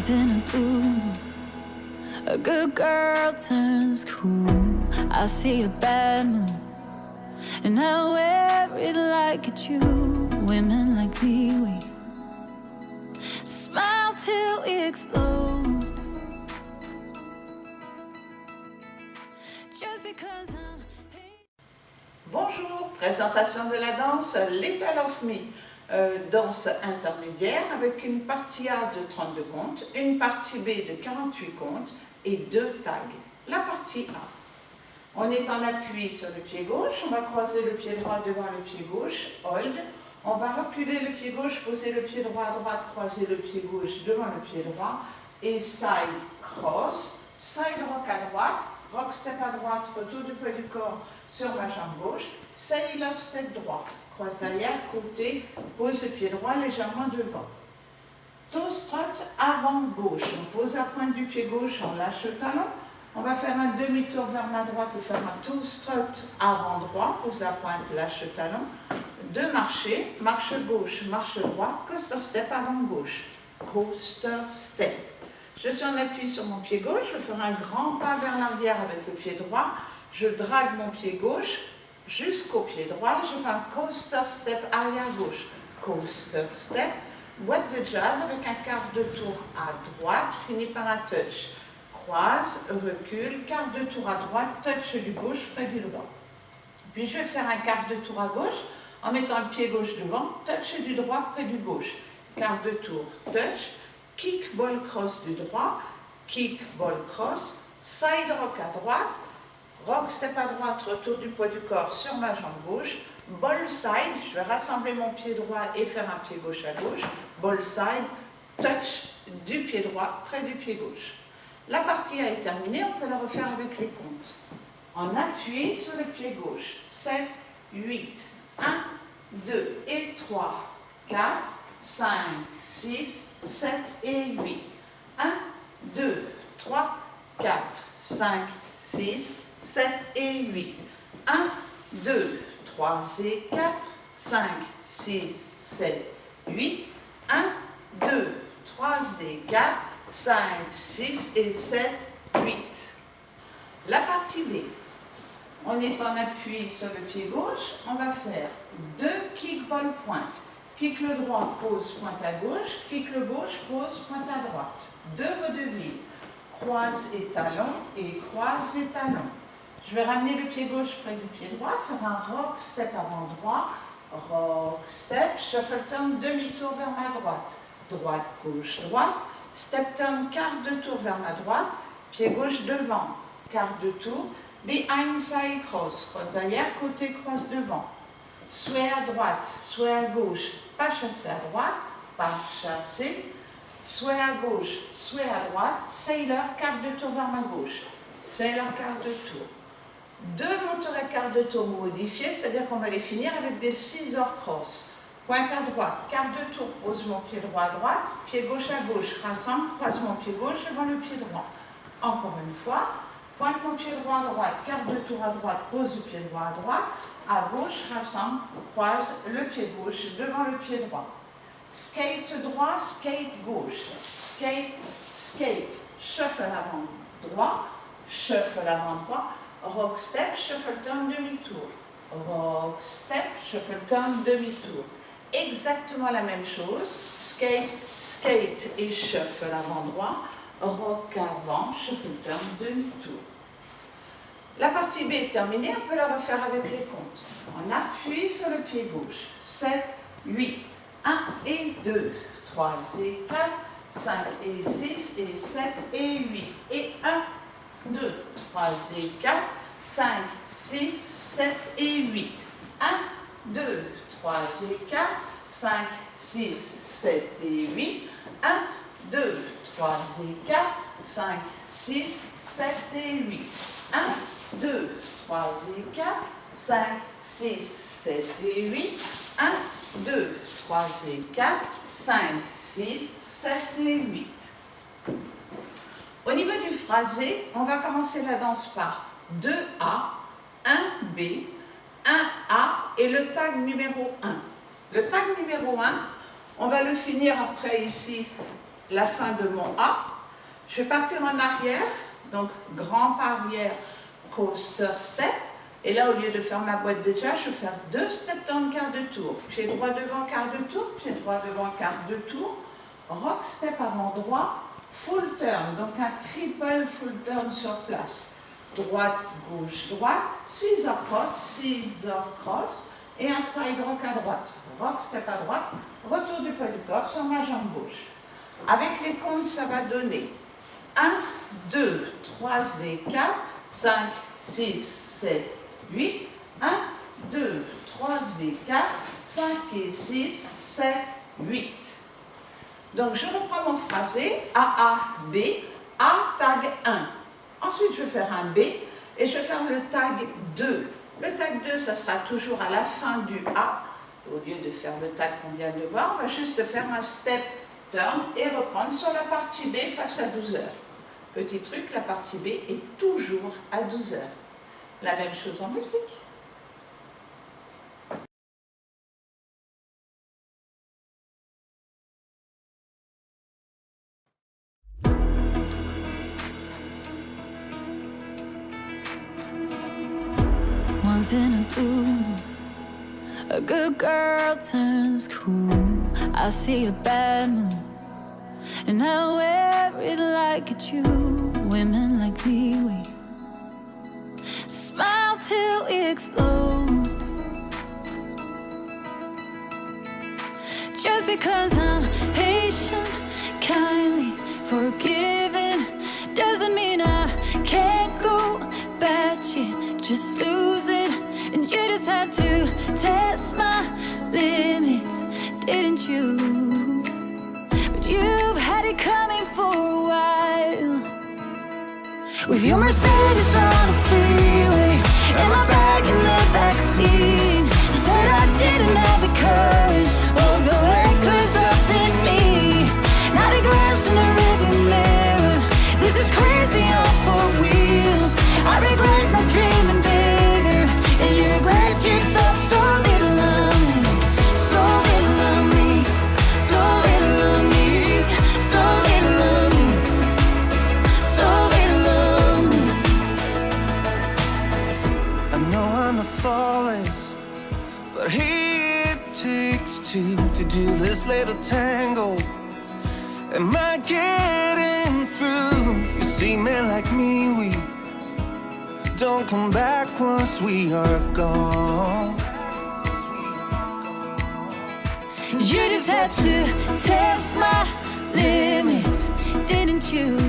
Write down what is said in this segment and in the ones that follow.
Once in a blue moon, a good girl turns cruel. I see a bad moon, and I wear it like it's you. Women like me, we smile till we explode. Just because I'm... Bonjour, présentation de la danse Little of Me, danse intermédiaire avec une partie A de 32 comptes, une partie B de 48 comptes et 2 tags. La partie A, on est en appui sur le pied gauche, on va croiser le pied droit devant le pied gauche, hold, on va reculer le pied gauche, poser le pied droit à droite, croiser le pied gauche devant le pied droit et side cross, side rock à droite, rock step à droite, retour du poids du corps sur ma jambe gauche, sailor step droit, croise derrière, côté, pose le pied droit légèrement devant. Toe strut avant gauche, on pose la pointe du pied gauche, on lâche le talon, on va faire un demi-tour vers ma droite et faire un toe strut avant droit, pose la pointe, lâche le talon, deux marchés, marche gauche, marche droite, coaster step avant gauche, coaster step. Je suis en appui sur mon pied gauche, je vais faire un grand pas vers l'arrière avec le pied droit, je drague mon pied gauche jusqu'au pied droit, je fais un coaster step arrière gauche, coaster step, boîte de jazz avec un quart de tour à droite, finit par un touch, croise, recule, quart de tour à droite, touch du gauche près du droit. Puis je vais faire un quart de tour à gauche en mettant le pied gauche devant, touch du droit près du gauche, quart de tour, touch, kick ball cross du droit, kick ball cross, side rock à droite, rock step à droite, retour du poids du corps sur ma jambe gauche, ball side, je vais rassembler mon pied droit et faire un pied gauche à gauche, ball side, touch du pied droit près du pied gauche. La partie A est terminée, on peut la refaire avec les comptes. On appuie sur le pied gauche, 7, 8, 1, 2 et 3, 4, 5, 6, 7 et 8. 1, 2, 3, 4, 5, 6, 7 et 8. 1, 2, 3 et 4, 5, 6, 7, 8. 1, 2, 3 et 4, 5, 6 et 7, 8. La partie B. On est en appui sur le pied gauche, on va faire 2 kick ball pointe. Kick le droit, pose pointe à gauche, kick le gauche, pose pointe à droite. 2 vaudevilles, croise et talon et croise et talon. Je vais ramener le pied gauche près du pied droit, faire un rock step avant droit, rock step, shuffle turn, demi-tour vers ma droite. Droite, gauche, droite, step turn, quart de tour vers ma droite, pied gauche devant, quart de tour, behind side cross, croise derrière, côté croise devant. Sway à droite, sway à gauche, pas chassé à droite, pas chassé, sway à gauche, sway à droite, sailor, quart de tour vers ma gauche, sailor, quart de tour. 2 moteurs à quart de tour modifiés, c'est-à-dire qu'on va les finir avec des scissor cross. Pointe à droite, quart de tour, pose mon pied droit à droite, pied gauche à gauche, rassemble, croise mon pied gauche devant le pied droit. Encore une fois, pointe mon pied droit à droite, quart de tour à droite, pose le pied droit à droite, à gauche, rassemble, croise le pied gauche devant le pied droit. Skate droit, skate gauche, skate, skate, shuffle avant droit, shuffle avant droit, rock step, shuffle turn demi-tour, rock step, shuffle turn demi-tour. Exactement la même chose, skate, skate et shuffle avant droit, rock avant, shuffle turn demi-tour. La partie B est terminée, on peut la refaire avec les comptes. On appuie sur le pied gauche, 7, 8, 1 et 2, 3 et 4, 5 et 6 et 7 et 8. Et 1, 2, 3 et 4, 5, 6, 7 et 8. 1, 2, 3 et 4, 5, 6, 7 et 8. 1, 2, 3 et 4, 5, 6, 7 et 8. 1, 2, 3 et 4, 5, 6, 7 et 8. 1, 2, 3 et 4, 5, 6, 7 et 8. Au niveau du phrasé, on va commencer la danse par 2A, 1B, 1A et le tag numéro 1. Le tag numéro 1, on va le finir après ici la fin de mon A. Je vais partir en arrière, donc grand pas arrière, coaster step. Et là, au lieu de faire ma boîte de jazz, je vais faire 2 steps dans le quart de tour. Pied droit devant, quart de tour, pied droit devant, quart de tour. Rock step avant droit, full turn, donc un triple full turn sur place. Droite, gauche, droite, scissor cross, et un side rock à droite. Rock step à droite, retour du poids du corps sur ma jambe gauche. Avec les comptes, ça va donner 1, 2, 3 et 4, 5, 6, 7, 8, 1, 2, 3 et 4, 5 et 6, 7, 8. Donc je reprends mon phrasé, A, B, A, tag 1. Ensuite je vais faire un B et je vais faire le tag 2. Le tag 2, ça sera toujours à la fin du A. Au lieu de faire le tag qu'on vient de voir, on va juste faire un step turn et reprendre sur la partie B face à 12 heures. Petit truc, la partie B est toujours à 12 heures. La même chose en musique. Once in a blue moon, a good girl turns cool. I see a bad moon, and I wear it like it's you. Women like me, we smile till we explode. Just because I'm patient, kindly forgiving, doesn't mean I can't go batshit, just lose it. And you just had to test my limits, didn't you? But you've had it coming for a while. With your Mercedes on the freeway and my bag in the backseat, you said I didn't have the courage, oh, the reckless up in me. Not a glance in the rearview mirror, this is crazy on 4 wheels. I regret not dreaming bigger, and you regret you thought so little of me, so little of me, so little of me, so little of me, so little of me. I know I'm the flawless, but it takes two to do this little tango. Am I getting through? You see, men like me, we don't come back once we are gone. You just had to test my limits, didn't you?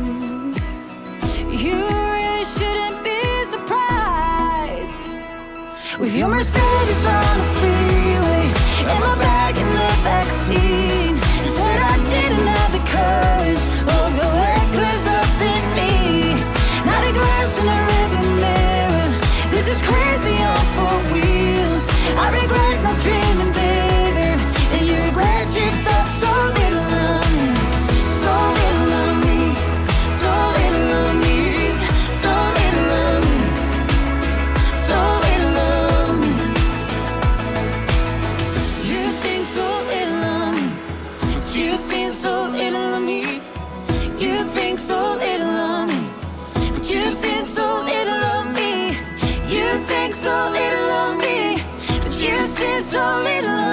You really shouldn't be surprised. With your Mercedes on the freeway and my bag in the backseat, you said I didn't have the courage, oh, the reckless up in me. Not a glance in the rearview mirror, this is crazy on 4 wheels. I regret not dreaming bigger, and you regret you thought so little of me, so little of me, so little of me, so little of me, so little of me. You think so little of me, but you've seen so little of me. You think so little of me, but you've seen so little of me. You think so little of me, but you've seen so little of me.